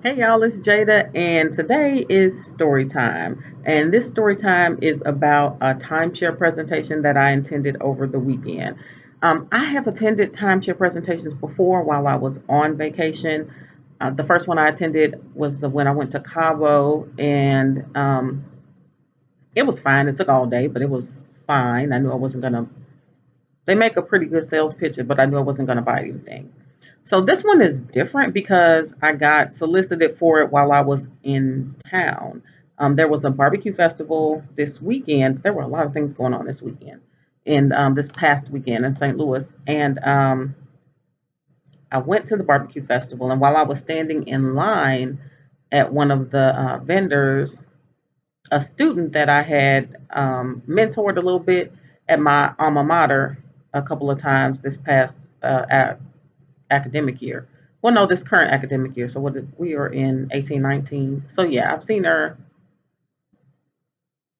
Hey y'all, it's Jada, and today is story time. And this story time is about a timeshare presentation that I attended over the weekend. I have attended timeshare presentations before while I was on vacation. The first one I attended was the when I went to Cabo, and it was fine. It took all day, but it was fine. I knew I wasn't gonna. They make a pretty good sales pitch, but I knew I wasn't gonna buy anything. So this one is different because I got solicited for it while I was in town. There was a barbecue festival this weekend. There were a lot of things going on this weekend, and this past weekend in St. Louis. And I went to the barbecue festival, and while I was standing in line at one of the vendors, a student that I had mentored a little bit at my alma mater a couple of times this past academic year. Well, no, this current academic year. So we are in 18-19. So yeah, I've seen her.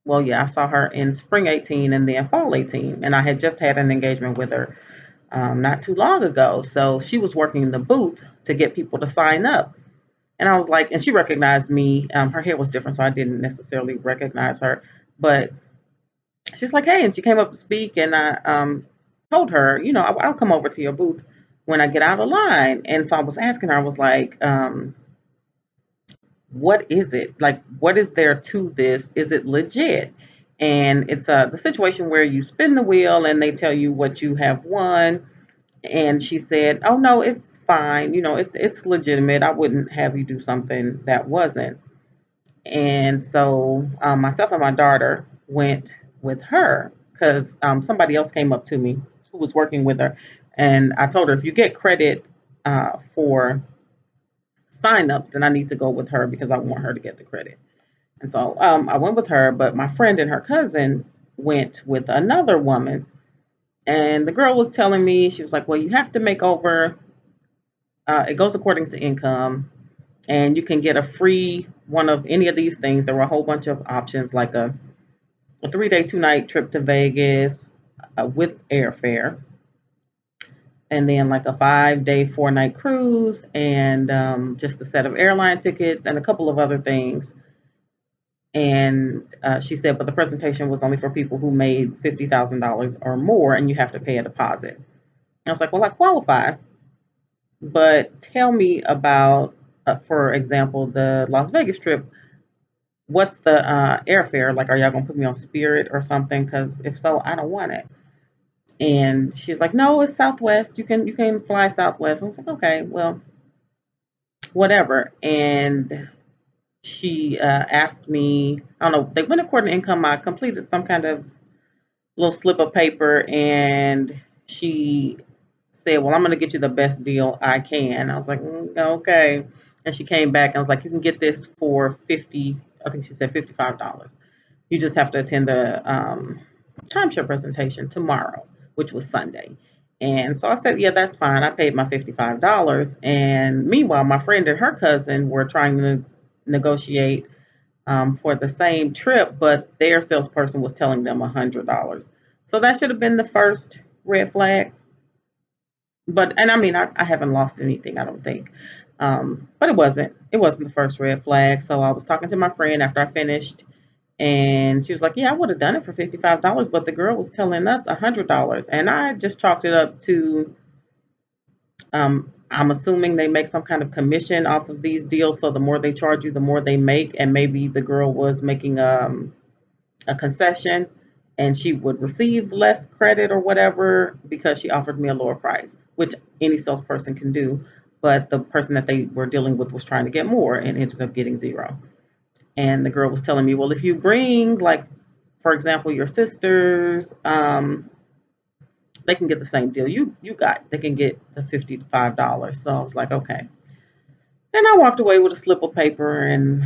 Well, yeah, I saw her in spring 18 and then fall 18, and I had just had an engagement with her not too long ago. So she was working the booth to get people to sign up. And I was like, and she recognized me. Her hair was different, so I didn't necessarily recognize her. But she's like, hey, and she came up to speak, and I told her, I'll come over to your booth when I get out of line. And so I was asking her, I was like, what is it? Like, what is there to this? Is it legit? And it's the situation where you spin the wheel and they tell you what you have won. And she said, oh, no, it's fine. It's legitimate. I wouldn't have you do something that wasn't. And so myself and my daughter went with her because somebody else came up to me who was working with her. And I told her, if you get credit for signups, then I need to go with her because I want her to get the credit. And so I went with her, but my friend and her cousin went with another woman. And the girl was telling me, she was like, well, you have to make over, it goes according to income, and you can get a free one of any of these things. There were a whole bunch of options, like a 3-day, 2-night trip to Vegas with airfare, and then like a 5-day, 4-night cruise, and just a set of airline tickets and a couple of other things. And she said, but the presentation was only for people who made $50,000 or more, and you have to pay a deposit. I was like, well, I qualify, but tell me about, for example, the Las Vegas trip. What's the airfare? Like, are y'all gonna put me on Spirit or something? Because if so, I don't want it. And she's like, no, it's Southwest. You can fly Southwest. I was like, okay, well, whatever. And she asked me, I don't know, they went according to income. I completed some kind of little slip of paper, and she said, well, I'm going to get you the best deal I can. I was like, okay. And she came back and was like, you can get this for 50, I think she said $55. You just have to attend the timeshare presentation tomorrow, which was Sunday. And so I said, yeah, that's fine. I paid my $55. And meanwhile, my friend and her cousin were trying to negotiate for the same trip, but their salesperson was telling them $100. So that should have been the first red flag. And I mean, I haven't lost anything, I don't think. But it wasn't. It wasn't the first red flag. So I was talking to my friend after I finished, and she was like, "Yeah, I would have done it for $55, but the girl was telling us $100." And I just chalked it up to, I'm assuming they make some kind of commission off of these deals. So the more they charge you, the more they make. And maybe the girl was making a concession, and she would receive less credit or whatever because she offered me a lower price, which any salesperson can do. But the person that they were dealing with was trying to get more and ended up getting zero. And the girl was telling me, well, if you bring, like, for example, your sisters, they can get the same deal you got. They can get the $55. So I was like, okay. And I walked away with a slip of paper, and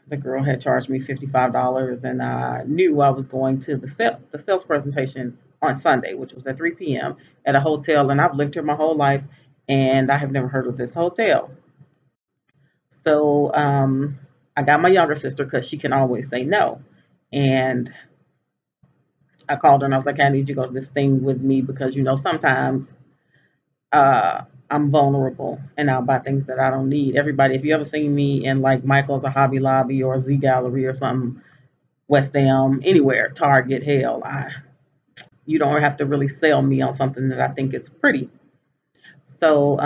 the girl had charged me $55, and I knew I was going to the sales presentation on Sunday, which was at 3 p.m. at a hotel, and I've lived here my whole life, and I have never heard of this hotel. So I got my younger sister because she can always say no, and I called her and I was like, I need you to go to this thing with me because sometimes I'm vulnerable and I'll buy things that I don't need. Everybody, if you ever seen me in like Michael's or Hobby Lobby or Z Gallery or something, West Ham, anywhere, Target, hell, you don't have to really sell me on something that I think is pretty. So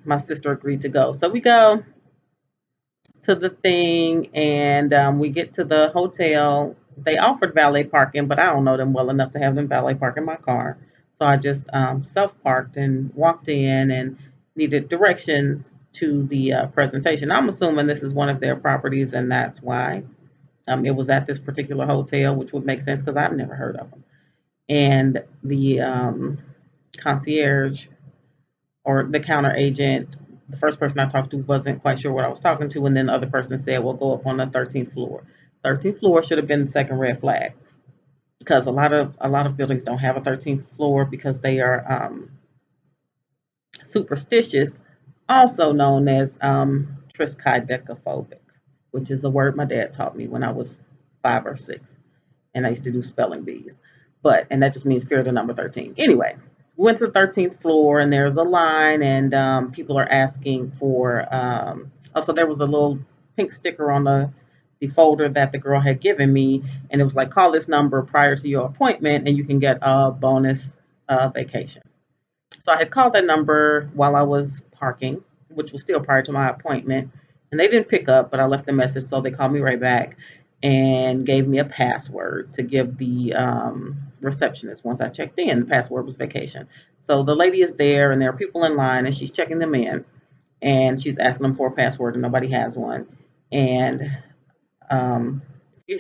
my sister agreed to go. So we go to the thing, and we get to the hotel. They offered valet parking, but I don't know them well enough to have them valet park in my car. So I just self parked and walked in and needed directions to the presentation. I'm assuming this is one of their properties, and that's why it was at this particular hotel, which would make sense because I've never heard of them. And the concierge or the counter agent, the first person I talked to wasn't quite sure what I was talking to, and then the other person said, "We'll go up on the 13th floor." 13th floor should have been the second red flag because a lot of buildings don't have a 13th floor because they are superstitious, also known as triskaidekaphobic, which is a word my dad taught me when I was 5 or 6, and I used to do spelling bees. And that just means fear of the number 13. Anyway, we went to the 13th floor, and there's a line, and people are asking for. Also, there was a little pink sticker on the folder that the girl had given me, and it was like, call this number prior to your appointment, and you can get a bonus vacation. So I had called that number while I was parking, which was still prior to my appointment, and they didn't pick up, but I left a message, so they called me right back and gave me a password to give the receptionist once I checked in. The password was vacation. So the lady is there, and there are people in line, and she's checking them in, and she's asking them for a password, and nobody has one. And um,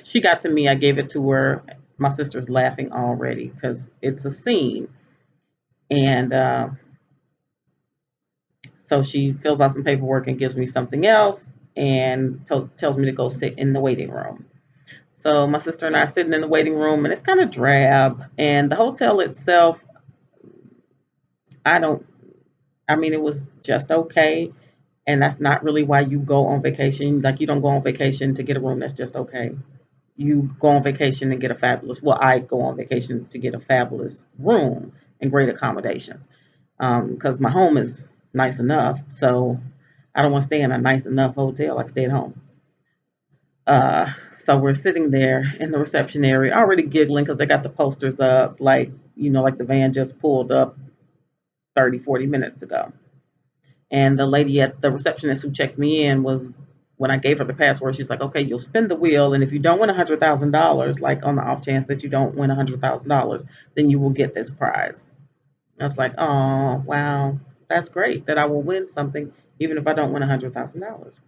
she got to me, I gave it to her. My sister's laughing already because it's a scene. And so she fills out some paperwork and gives me something else and tells me to go sit in the waiting room. So my sister and I are sitting in the waiting room, and it's kind of drab. And the hotel itself, I don't, I mean, it was just okay. And that's not really why you go on vacation. Like, you don't go on vacation to get a room that's just okay. You go on vacation and get a fabulous, well, I go on vacation to get a fabulous room and great accommodations. Because my home is nice enough. So I don't want to stay in a nice enough hotel. I stay at home. Uh, so we're sitting there in the reception area, already giggling because they got the posters up, like, like the van just pulled up 30, 40 minutes ago. And the lady at the receptionist who checked me in was, when I gave her the password, she's like, okay, you'll spin the wheel. And if you don't win $100,000, like on the off chance that you don't win $100,000, then you will get this prize. I was like, oh, wow, that's great that I will win something, even if I don't win $100,000.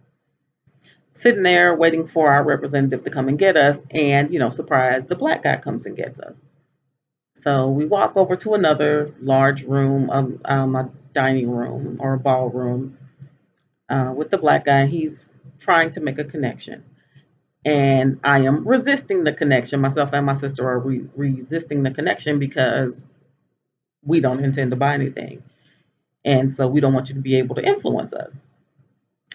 Sitting there waiting for our representative to come and get us, and surprise, the black guy comes and gets us. So we walk over to another large room, a dining room or a ballroom, with the black guy. He's trying to make a connection, and I am resisting the connection. Myself and my sister are resisting the connection because we don't intend to buy anything, and so we don't want you to be able to influence us.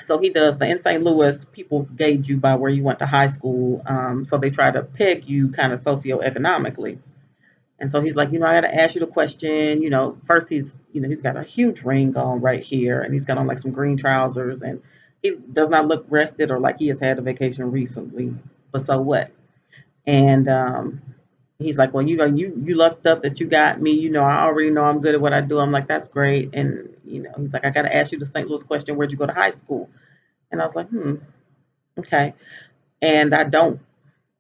So he does. In St. Louis, people gauge you by where you went to high school. So they try to peg you kind of socioeconomically. And so he's like, I got to ask you the question. First he's got a huge ring on right here, and he's got on like some green trousers, and he does not look rested or like he has had a vacation recently. But so what? And he's like, well, you lucked up that you got me. I already know I'm good at what I do. I'm like, that's great. And he's like, I got to ask you the St. Louis question. Where'd you go to high school? And I was like, okay. And I don't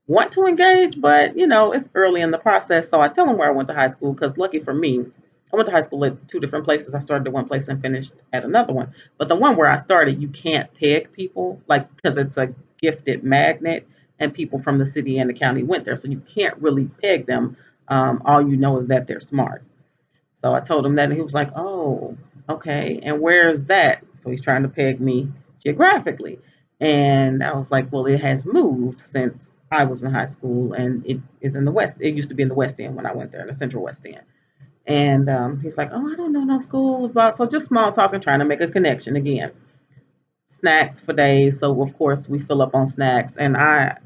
want to engage, but it's early in the process. So I tell him where I went to high school because lucky for me, I went to high school at two different places. I started at one place and finished at another one. But the one where I started, you can't peg people, like, because it's a gifted magnet, and people from the city and the county went there. So you can't really peg them. All you know is that they're smart. So I told him that, and he was like, "Oh, okay. And where is that?" So he's trying to peg me geographically, and I was like, "Well, it has moved since I was in high school, and it is in the West. It used to be in the West End when I went there, in the Central West End." And he's like, "Oh, I don't know no school about." So just small talking, trying to make a connection again. Snacks for days, so of course we fill up on snacks. And I,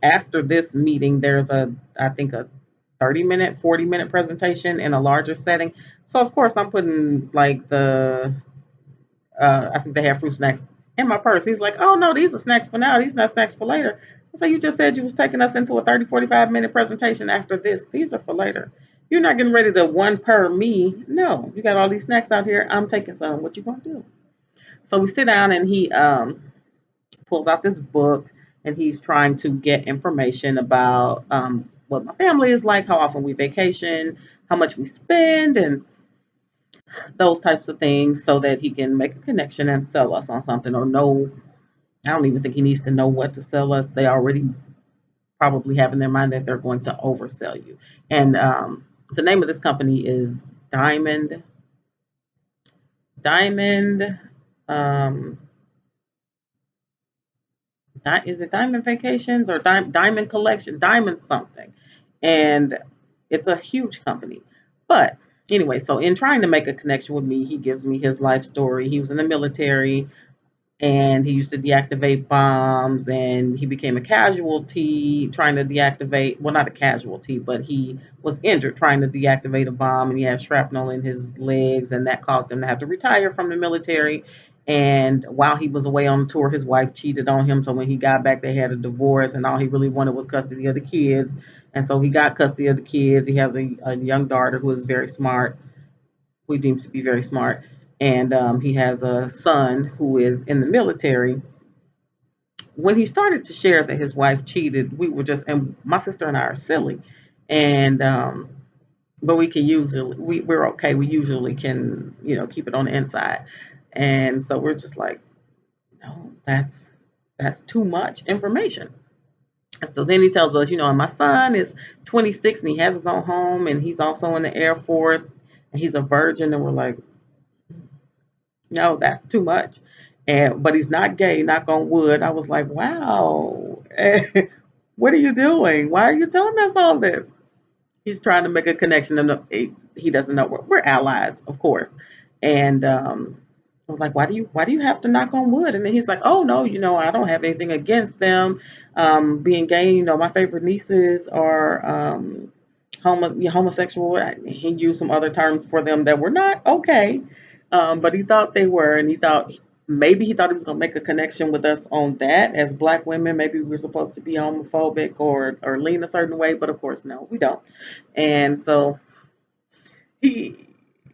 after this meeting, there's I think a 30-minute, 40-minute presentation in a larger setting. So of course I'm putting like I think they have fruit snacks in my purse. He's like, oh no, these are snacks for now. These are not snacks for later. I said, you just said you was taking us into a 30, 45-minute presentation after this. These are for later. You're not getting ready to one per me. No, you got all these snacks out here. I'm taking some. What you gonna do? So we sit down and he pulls out this book and he's trying to get information about what my family is like, how often we vacation, how much we spend, and those types of things so that he can make a connection and sell us on something or know. I don't even think he needs to know what to sell us. They already probably have in their mind that they're going to oversell you. And the name of this company is Diamond. Um, is it Diamond Vacations or Diamond Collection? Diamond something, and it's a huge company. But anyway, so in trying to make a connection with me, he gives me his life story. He was in the military and he used to deactivate bombs and he became a casualty trying to deactivate, well, not a casualty, but he was injured trying to deactivate a bomb and he had shrapnel in his legs and that caused him to have to retire from the military. And while he was away on tour, his wife cheated on him, so when he got back they had a divorce and all he really wanted was custody of the kids. And so he got custody of the kids. He has a young daughter who is very smart, who he deems to be very smart, and he has a son who is in the military. When he started to share that his wife cheated, we were just, and my sister and I are silly, and but we can usually we're okay. We usually can keep it on the inside, and so we're just like, no, that's too much information. And so then he tells us, and my son is 26 and he has his own home and he's also in the Air Force and he's a virgin, and we're like, no, that's too much. And but he's not gay, knock on wood. I was like, wow, what are you doing? Why are you telling us all this? He's trying to make a connection, and he doesn't know we're allies, of course. And I was like, why do you have to knock on wood? And then he's like, oh no, I don't have anything against them being gay. My favorite nieces are homosexual. He used some other terms for them that were not okay, but he thought they were, and maybe he thought he was going to make a connection with us on that as black women. Maybe we're supposed to be homophobic or lean a certain way, but of course, no, we don't. And so he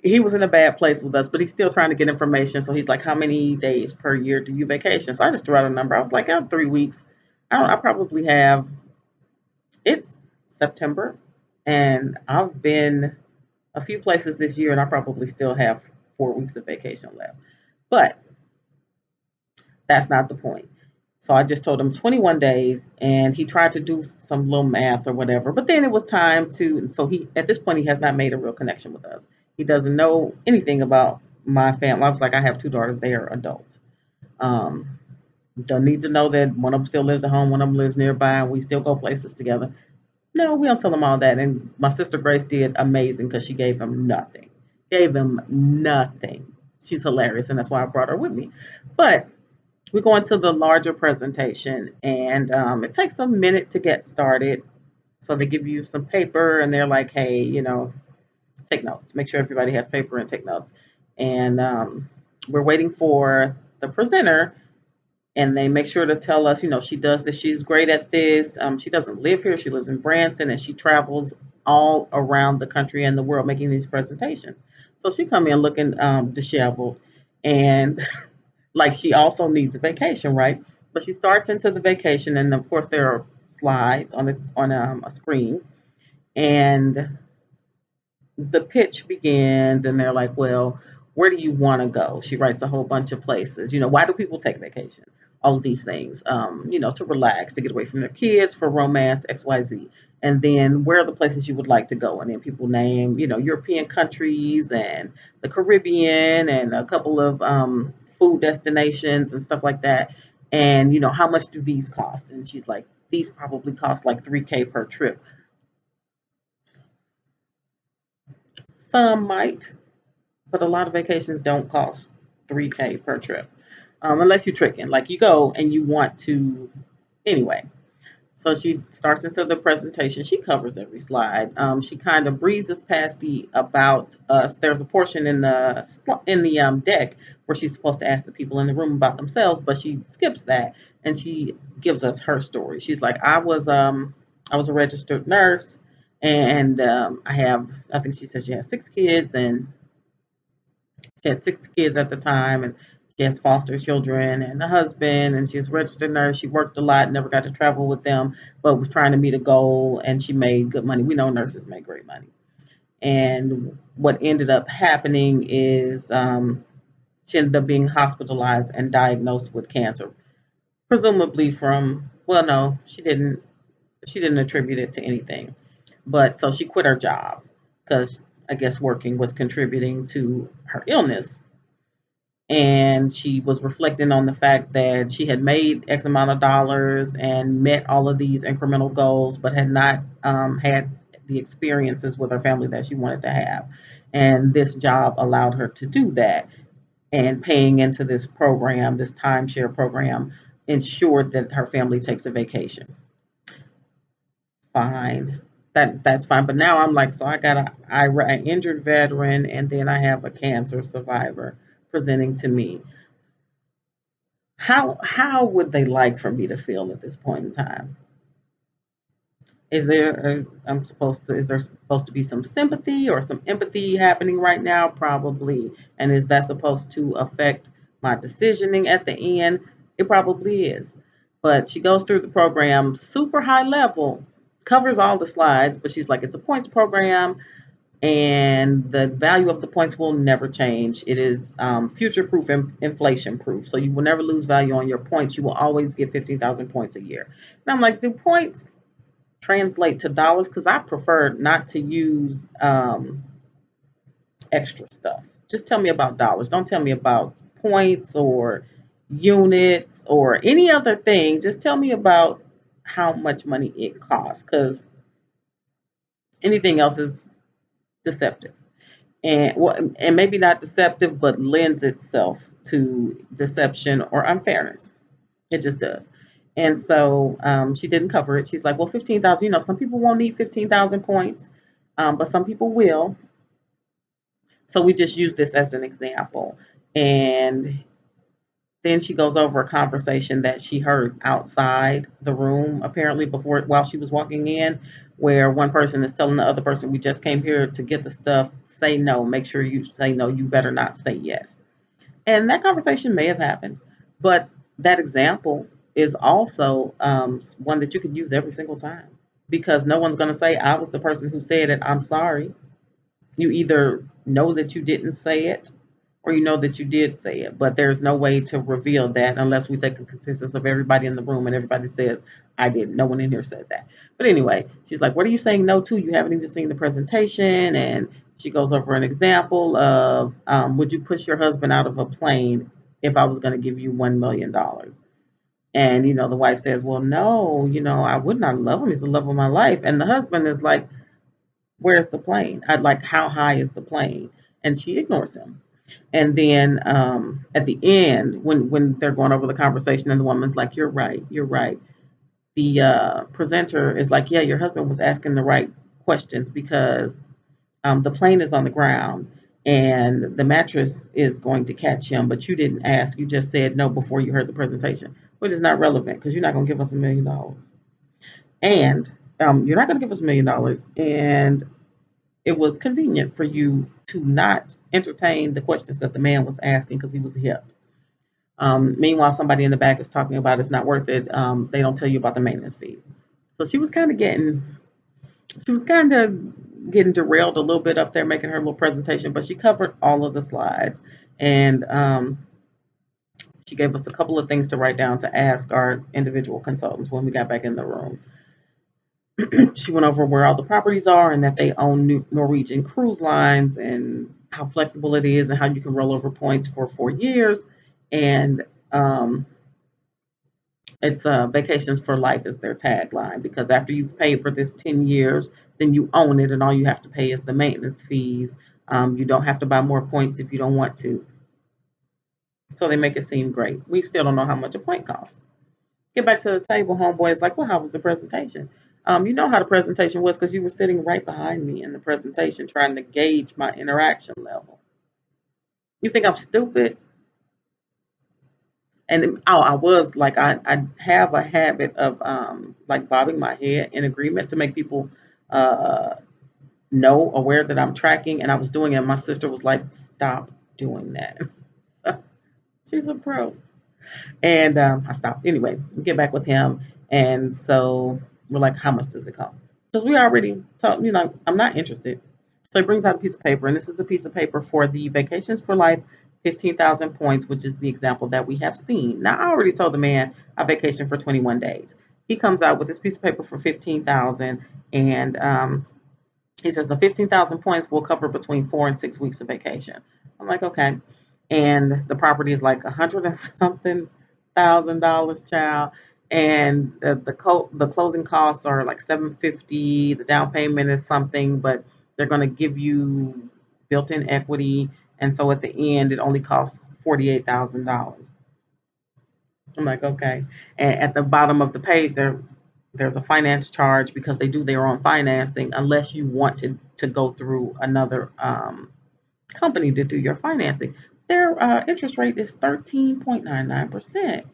he was in a bad place with us, but he's still trying to get information. So he's like, "How many days per year do you vacation?" So I just threw out a number. I was like, "Oh, 3 weeks." I don't. I probably have. It's September, and I've been a few places this year, and I probably still have 4 weeks of vacation left. But that's not the point. So I just told him 21 days, and he tried to do some little math or whatever. But then it was time to. So he, at this point, he has not made a real connection with us. He doesn't know anything about my family. I was like, I have two daughters; they are adults. Um, don't need to know that one of them still lives at home, one of them lives nearby, and we still go places together. No, we don't tell him all that. And my sister Grace did amazing because she gave him nothing. Gave him nothing. She's hilarious, and that's why I brought her with me. But we go into the larger presentation, and it takes a minute to get started. So they give you some paper, and they're like, "Hey, take notes. Make sure everybody has paper and take notes." And we're waiting for the presenter, and they make sure to tell us, she does this. She's great at this. She doesn't live here. She lives in Branson, and she travels all around the country and the world making these presentations. So she come in looking disheveled, and like she also needs a vacation, right? But she starts into the vacation, and of course there are slides on a screen, and the pitch begins, and they're like, well, where do you want to go? She writes a whole bunch of places. Why do people take vacation? All of these things, to relax, to get away from their kids, for romance, XYZ. And then where are the places you would like to go? And then people name, European countries and the Caribbean and a couple of food destinations and stuff like that. And, how much do these cost? And she's like, these probably cost like 3K per trip. Some might, but a lot of vacations don't cost 3K per trip, unless you're tricking. Like you go and you want to, anyway. So she starts into the presentation. She covers every slide. She kind of breezes past the about us. There's a portion in the deck where she's supposed to ask the people in the room about themselves, but she skips that and she gives us her story. She's like, I was a registered nurse, and I think she said she has 6 kids, and she had 6 kids at the time, and she has foster children and a husband, and she was a registered nurse. She worked a lot, never got to travel with them, but was trying to meet a goal, and she made good money. We know nurses make great money. And what ended up happening is she ended up being hospitalized and diagnosed with cancer, presumably from, well, no, she didn't. She didn't attribute it to anything, but so she quit her job because I guess working was contributing to her illness, and she was reflecting on the fact that she had made X amount of dollars and met all of these incremental goals, but had not had the experiences with her family that she wanted to have. And this job allowed her to do that. And paying into this program, this timeshare program, ensured that her family takes a vacation. Fine. That's fine. But now I'm like, so I got an injured veteran, and then I have a cancer survivor presenting to me. How would they like for me to feel at this point in time? Is there supposed to be some sympathy or some empathy happening right now? Probably. And is that supposed to affect my decisioning at the end? It probably is. But she goes through the program super high level, covers all the slides, but she's like, it's a points program, and the value of the points will never change. It is future proof, inflation proof. So you will never lose value on your points. You will always get 15,000 points a year. And I'm like, do points translate to dollars? Because I prefer not to use extra stuff. Just tell me about dollars. Don't tell me about points or units or any other thing. Just tell me about how much money it costs, because anything else is deceptive. And well, and maybe not deceptive, but lends itself to deception or unfairness. It just does. And so she didn't cover it. She's like, well, 15,000, some people won't need 15,000 points, but some people will. So we just use this as an example. And then she goes over a conversation that she heard outside the room, apparently before while she was walking in, where one person is telling the other person, "We just came here to get the stuff. Say no. Make sure you say no. You better not say yes." And that conversation may have happened, but that example is also one that you could use every single time, because no one's going to say, "I was the person who said it. I'm sorry." You either know that you didn't say it, or you know that you did say it, but there's no way to reveal that unless we take a consensus of everybody in the room and everybody says, I didn't. No one in here said that. But anyway, she's like, what are you saying no to? You haven't even seen the presentation. And she goes over an example of, would you push your husband out of a plane if I was going to give you $1 million? And, the wife says, well, no, I would not love him. He's the love of my life. And the husband is like, where's the plane? I'd like, how high is the plane? And she ignores him. And then at the end, when they're going over the conversation, and the woman's like, "You're right, you're right." The presenter is like, "Yeah, your husband was asking the right questions, because the plane is on the ground and the mattress is going to catch him, but you didn't ask. You just said no before you heard the presentation, which is not relevant because you're not going to give us $1 million, and you're not going to give us $1 million, and it was convenient for you to not entertain the questions that the man was asking because he was hip. Meanwhile, somebody in the back is talking about it's not worth it. They don't tell you about the maintenance fees." So she was kind of getting derailed a little bit up there making her little presentation, but she covered all of the slides, and she gave us a couple of things to write down to ask our individual consultants when we got back in the room. She went over where all the properties are and that they own Norwegian cruise lines and how flexible it is and how you can roll over points for 4 years. And it's vacations for life is their tagline, because after you've paid for this 10 years, then you own it, and all you have to pay is the maintenance fees. You don't have to buy more points if you don't want to. So they make it seem great. We still don't know how much a point costs. Get back to the table, homeboy. It's like, well, how was the presentation? You know how the presentation was because you were sitting right behind me in the presentation trying to gauge my interaction level. You think I'm stupid? And oh, I was like, I have a habit of like bobbing my head in agreement to make people uh, know, aware that I'm tracking. And I was doing it. And my sister was like, stop doing that. She's a pro. And I stopped. Anyway, we get back with him. And so we're like, how much does it cost? Because we already talked, I'm not interested. So he brings out a piece of paper, and this is the piece of paper for the Vacations for Life 15,000 points, which is the example that we have seen. Now, I already told the man I vacation for 21 days. He comes out with this piece of paper for 15,000, and he says the 15,000 points will cover between 4 and 6 weeks of vacation. I'm like, okay. And the property is like 100 and something thousand dollars, child. And the closing costs are like 750. The down payment is something, but they're going to give you built-in equity. And so at the end, it only costs $48,000. I'm like, okay. And at the bottom of the page, there's a finance charge because they do their own financing unless you want to go through another company to do your financing. Their interest rate is 13.99%.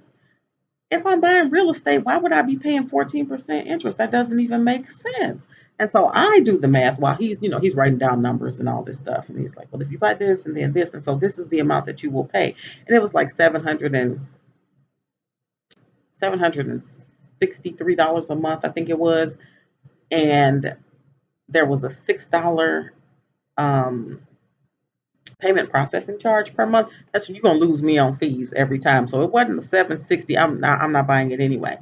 If I'm buying real estate, why would I be paying 14% interest? That doesn't even make sense. And so I do the math while he's writing down numbers and all this stuff. And he's like, well, if you buy this and then this, and so this is the amount that you will pay. And it was like $763 a month, I think it was. And there was a $6 um, payment processing charge per month. That's you're gonna lose me on fees every time. So it wasn't a 760. I'm not buying it anyway.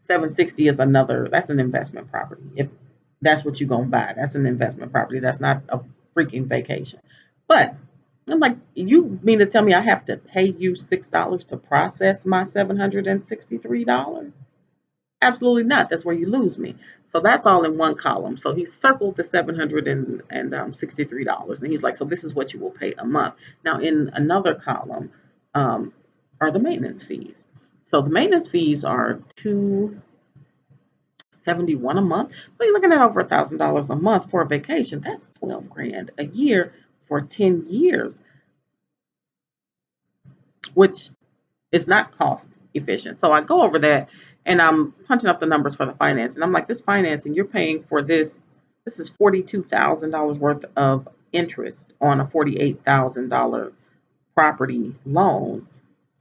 760 is another. That's an investment property. If that's what you're gonna buy, that's an investment property. That's not a freaking vacation. But I'm like, you mean to tell me I have to pay you $6 to process my $763? Absolutely not. That's where you lose me. So that's all in one column. So he circled the $763, and he's like, so this is what you will pay a month. Now in another column um, are the maintenance fees. So the maintenance fees are 271 a month. So you're looking at over $1,000 a month for a vacation. That's 12 grand a year for 10 years, which it's not cost efficient. So I go over that and I'm punching up the numbers for the finance. And I'm like, this financing, you're paying for this. This is $42,000 worth of interest on a $48,000 property loan.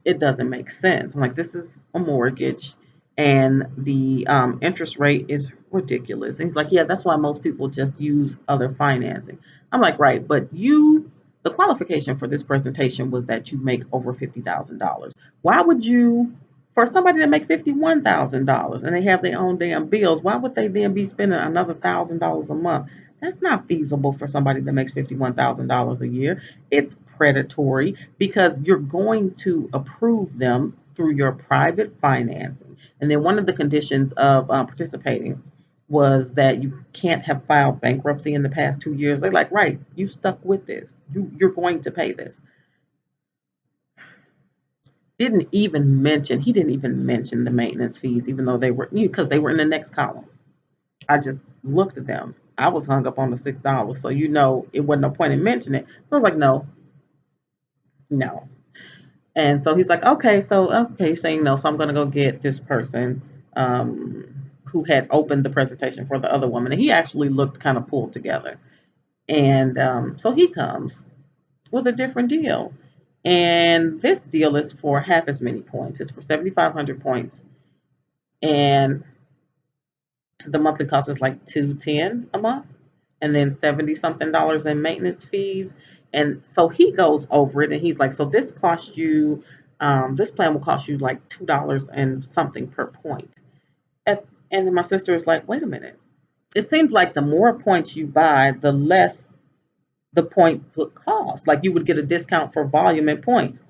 It doesn't make sense. I'm like, this is a mortgage, and the interest rate is ridiculous. And he's like, yeah, that's why most people just use other financing. I'm like, right, but the qualification for this presentation was that you make over $50,000. Why would you, for somebody to make $51,000 and they have their own damn bills, why would they then be spending another $1,000 a month? That's not feasible for somebody that makes $51,000 a year. It's predatory because you're going to approve them through your private financing. And then one of the conditions of participating was that you can't have filed bankruptcy in the past 2 years. They're like, right, you stuck with this. You're going to pay this. He didn't even mention the maintenance fees, even though they were, because they were in the next column. I just looked at them. I was hung up on the $6. So, it wasn't no point in mentioning it. So I was like, no, no. And so he's like, okay, saying no. So I'm going to go get this person who had opened the presentation for the other woman. And he actually looked kind of pulled together. And so he comes with a different deal. And this deal is for half as many points. It's for 7,500 points. And the monthly cost is like 210 a month. And then 70 something dollars in maintenance fees. And so he goes over it and he's like, so this plan will cost you like $2 and something per point. And then my sister is like, wait a minute. It seems like the more points you buy, the less the point would cost. Like you would get a discount for volume and points.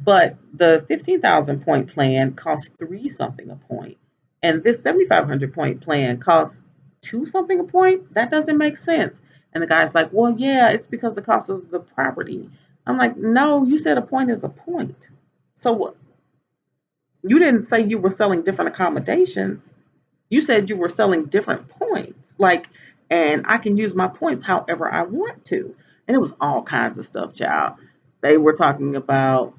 But the 15,000 point plan costs three something a point. And this 7,500 point plan costs two something a point. That doesn't make sense. And the guy's like, well, yeah, it's because the cost of the property. I'm like, no, you said a point is a point. So You didn't say you were selling different accommodations. You said you were selling different points. Like, and I can use my points however I want to. And it was all kinds of stuff, child. They were talking about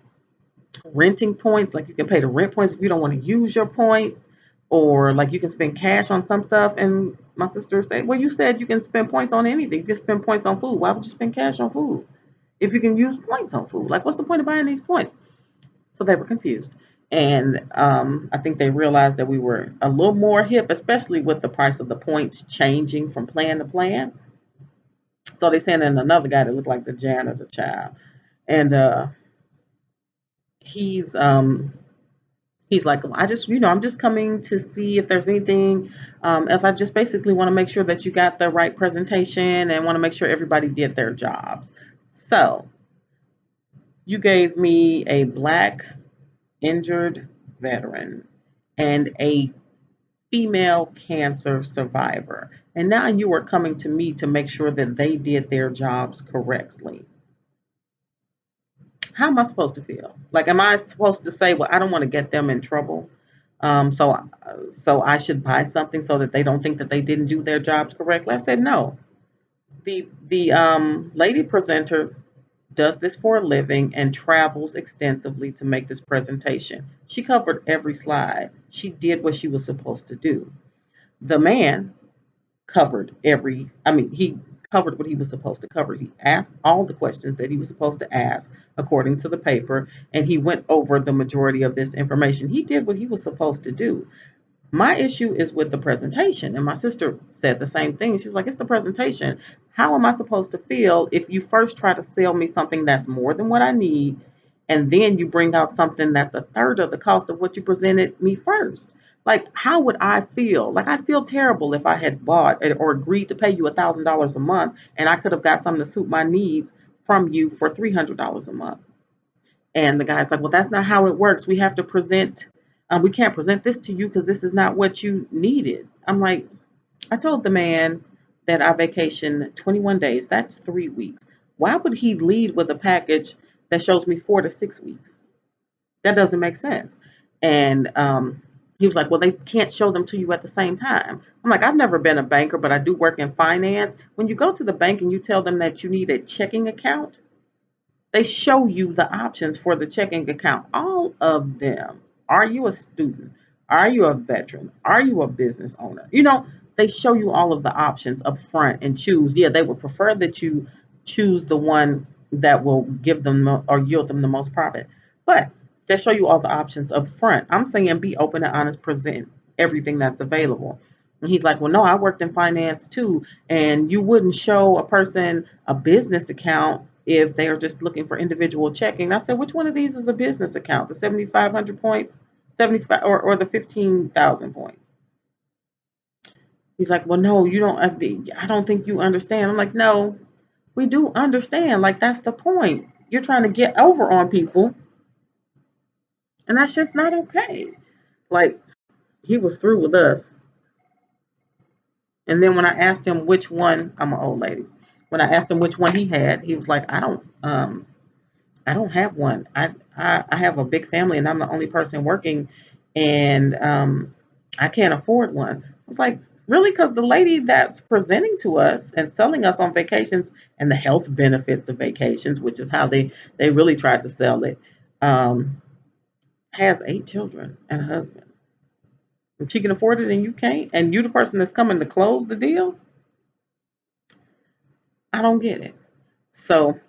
renting points, like you can pay the rent points if you don't want to use your points, or like you can spend cash on some stuff. And my sister said, well, you said you can spend points on anything. You can spend points on food. Why would you spend cash on food if you can use points on food? Like, what's the point of buying these points? So they were confused. And I think they realized that we were a little more hip, especially with the price of the points changing from plan to plan. So they sent in another guy that looked like the janitor child. And he's he's like, I just, I'm just coming to see if there's anything else. I just basically want to make sure that you got the right presentation and want to make sure everybody did their jobs. So you gave me a black injured veteran and a female cancer survivor. And now you are coming to me to make sure that they did their jobs correctly. How am I supposed to feel? Like, am I supposed to say, well, I don't want to get them in trouble? So I should buy something so that they don't think that they didn't do their jobs correctly. I said no. The lady presenter does this for a living and travels extensively to make this presentation. She covered every slide. She did what she was supposed to do. The man covered he covered what he was supposed to cover. He asked all the questions that he was supposed to ask according to the paper, and he went over the majority of this information. He did what he was supposed to do. My issue is with the presentation. And my sister said the same thing. She was like, it's the presentation. How am I supposed to feel if you first try to sell me something that's more than what I need, and then you bring out something that's a third of the cost of what you presented me first? Like, how would I feel? Like, I'd feel terrible if I had bought or agreed to pay you $1,000 a month and I could have got something to suit my needs from you for $300 a month. And the guy's like, well, that's not how it works. We have to present, we can't present this to you because this is not what you needed. I'm like, I told the man that I vacation 21 days. That's 3 weeks. Why would he lead with a package that shows me 4 to 6 weeks? That doesn't make sense. And he was like, well, they can't show them to you at the same time. I'm like, I've never been a banker, but I do work in finance. When you go to the bank and you tell them that you need a checking account, they show you the options for the checking account, all of them. Are you a student? Are you a veteran? Are you a business owner? They show you all of the options up front and choose. Yeah, they would prefer that you choose the one that will give them or yield them the most profit. But they show you all the options up front. I'm saying be open and honest, present everything that's available. And he's like, well, no, I worked in finance too. And you wouldn't show a person a business account if they are just looking for individual checking. I said, which one of these is a business account? The 7,500 points, 75, or the 15,000 points? He's like, well, no, you don't. I don't think you understand. I'm like, no, we do understand. Like, that's the point. You're trying to get over on people, and that's just not okay. Like, he was through with us. And then when I asked him which one, I'm an old lady. When I asked him which one he had, he was like, I don't have one. I have a big family and I'm the only person working, and I can't afford one. I was like, really? Because the lady that's presenting to us and selling us on vacations and the health benefits of vacations, which is how they really tried to sell it, um, has 8 children and a husband. If she can afford it and you can't, and you the person that's coming to close the deal, I don't get it. So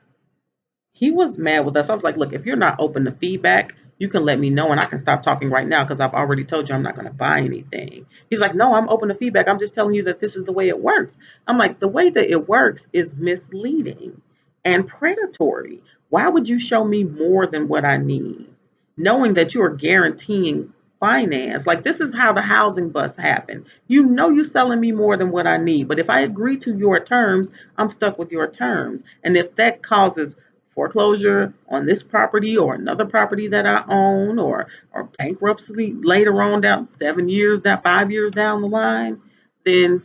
he was mad with us. I was like, look, if you're not open to feedback, you can let me know and I can stop talking right now because I've already told you I'm not going to buy anything. He's like, no, I'm open to feedback. I'm just telling you that this is the way it works. I'm like, the way that it works is misleading and predatory. Why would you show me more than what I need, knowing that you are guaranteeing finance? Like, this is how the housing bust happened. You're selling me more than what I need, but if I agree to your terms, I'm stuck with your terms. And if that causes foreclosure on this property or another property that I own, or bankruptcy later on down 7 years, down 5 years down the line, then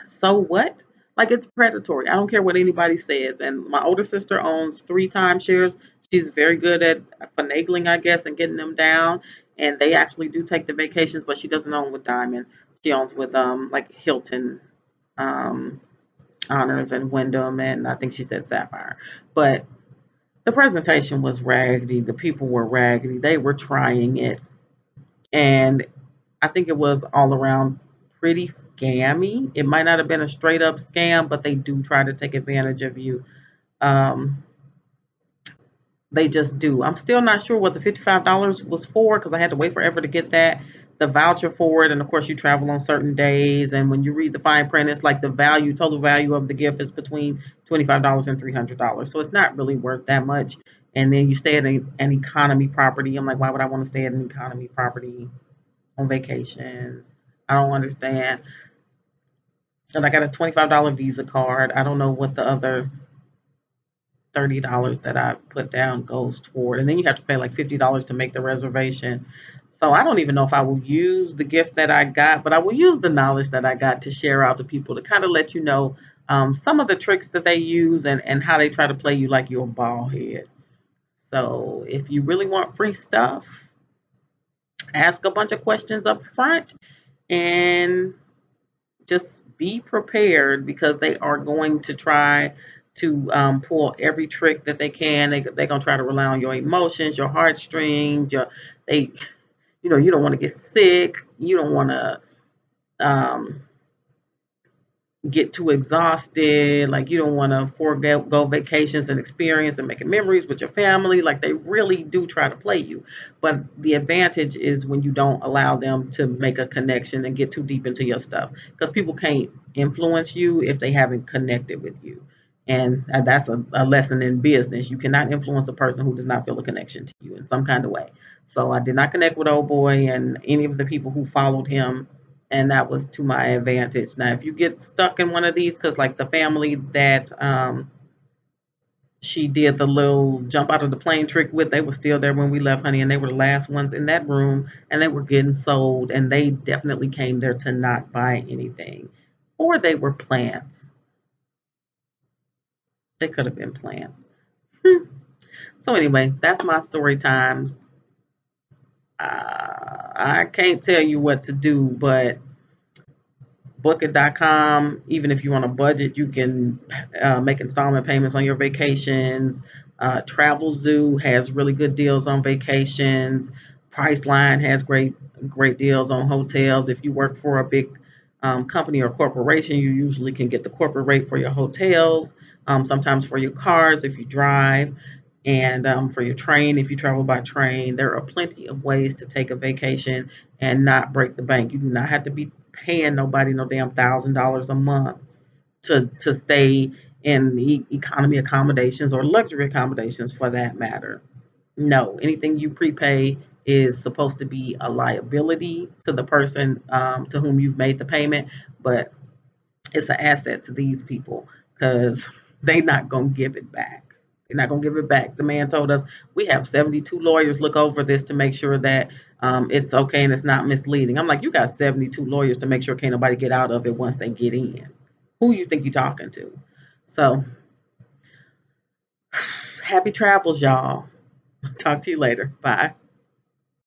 so what? Like, it's predatory. I don't care what anybody says. And my older sister owns 3 timeshares. She's very good at finagling, I guess, and getting them down. and they actually do take the vacations, but she doesn't own with Diamond. She owns with like Hilton, um, Honors, and Wyndham, and I think she said Sapphire. But the presentation was raggedy. The people were raggedy. They were trying it, and I think it was all around pretty scammy. It might not have been a straight up scam, but they do try to take advantage of you. Um, they just do. I'm still not sure what the $55 was for because I had to wait forever to get that. The voucher for it, and of course, you travel on certain days. And when you read the fine print, it's like the value, total value of the gift is between $25 and $300. So it's not really worth that much. And then you stay at an economy property. I'm like, why would I want to stay at an economy property on vacation? I don't understand. And I got a $25 Visa card. I don't know what the other $30 that I put down goes toward. And then you have to pay like $50 to make the reservation. So I don't even know if I will use the gift that I got, but I will use the knowledge that I got to share out to people to kind of let you know some of the tricks that they use and how they try to play you like you're a ball head. So if you really want free stuff, ask a bunch of questions up front and just be prepared because they are going to try to pull every trick that they can. They're going to try to rely on your emotions, your heartstrings, they, you don't want to get sick. You don't want to um, get too exhausted. Like you don't want to forego go vacations and experience and making memories with your family. Like they really do try to play you. But the advantage is when you don't allow them to make a connection and get too deep into your stuff. Because people can't influence you if they haven't connected with you. And that's a lesson in business. You cannot influence a person who does not feel a connection to you in some kind of way. So I did not connect with old boy and any of the people who followed him, and that was to my advantage. Now, if you get stuck in one of these, because like the family that she did the little jump out of the plane trick with, they were still there when we left, honey, and they were the last ones in that room, and they were getting sold, and they definitely came there to not buy anything, or they were plants. They could have been plants. So anyway, that's my story times. I can't tell you what to do, but Bookit.com, even if you're on a budget, you can make installment payments on your vacations. Travel Zoo has really good deals on vacations. Priceline has great deals on hotels. If you work for a big company or corporation, you usually can get the corporate rate for your hotels, sometimes for your cars if you drive, and for your train if you travel by train. There are plenty of ways to take a vacation and not break the bank. You do not have to be paying nobody no damn $1,000 a month to stay in the economy accommodations or luxury accommodations for that matter. No, anything you prepay is supposed to be a liability to the person to whom you've made the payment, but it's an asset to these people because they not gonna give it back. They're not gonna give it back. The man told us we have 72 lawyers look over this to make sure that it's okay and it's not misleading. I'm like, you got 72 lawyers to make sure can't nobody get out of it once they get in. Who you think you're talking to? So happy travels, y'all. Talk to you later. Bye.